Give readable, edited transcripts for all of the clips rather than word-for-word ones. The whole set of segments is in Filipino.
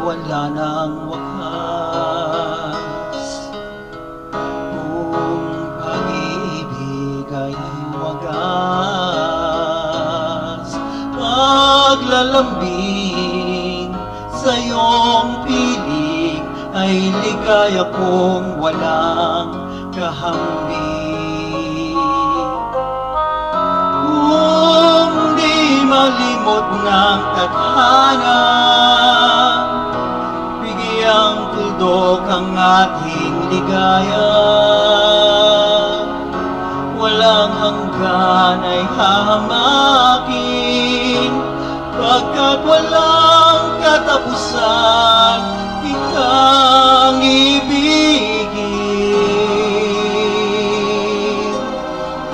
wala nang wakas. Kung pag-ibig ay wagas, paglalambing sa iyong piling ay ligaya kong walang kahambing. Kung di malimot ng tadhana, bigyang tuldok ang ating ligaya. Walang hanggan ay hahamakin, pagkat walang katapusan kitang ibigin.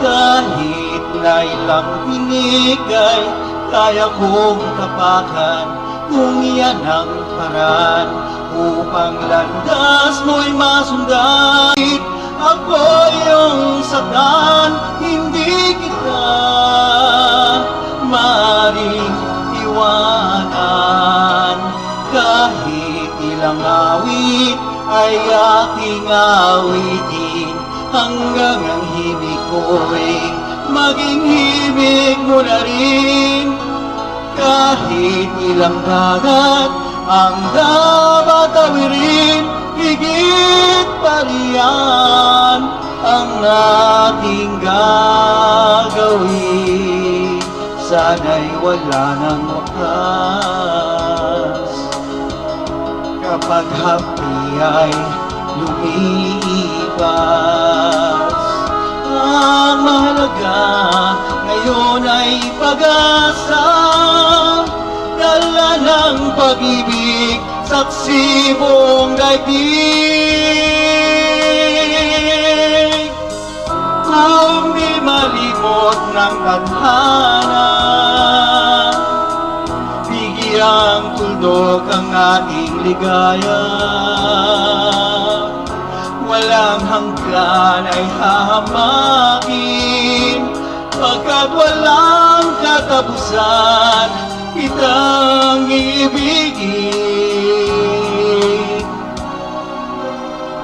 Kahit na ilang tinig ay kaya kong tapakan, kung iyan ang paraan upang landas mo'y masundan. Ako yung saktan, hindi kita maaaring iwanan. Kahit ilang awit ay aking awitin, hanggang ang himig ko'y maging himig mo na rin. Kahit ilang dagat ang dapat tawirin, higit pa riyan ang ating gagawin. Sana'y wala nang wakas, kapag hapi ay lumipas. Ang mahalaga ngayon ay pag-asa, dala ng pag-ibig, saksi buong daigdig. Kung di malimot ng tadhana, bigyang tuldok ang ating ligaya. Walang hanggan ay hahamakin, pagkat walang katapusan kitang ibigin.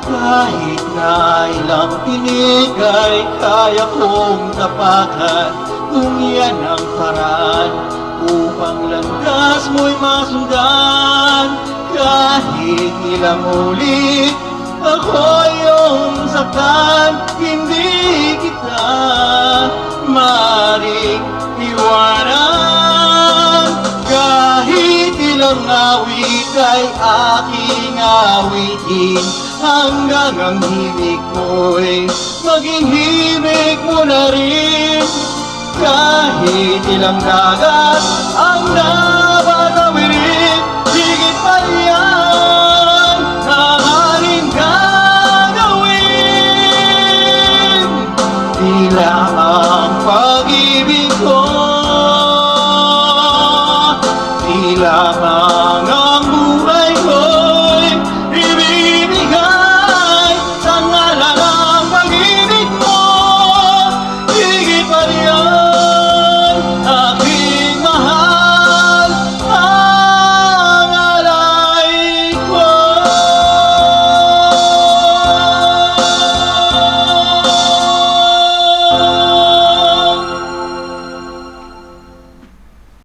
Kahit na ilang tinig ay kaya kong tapakan, kung iyan ang paraan upang landas mo'y masundan. Kahit ilang ulit ako yung saktan, hindi kita maaaring iwanan. Kahit ilang awit ay aking awitin, hanggang ang himig ko'y maging himig mo na rin. Kahit ilang dagat ang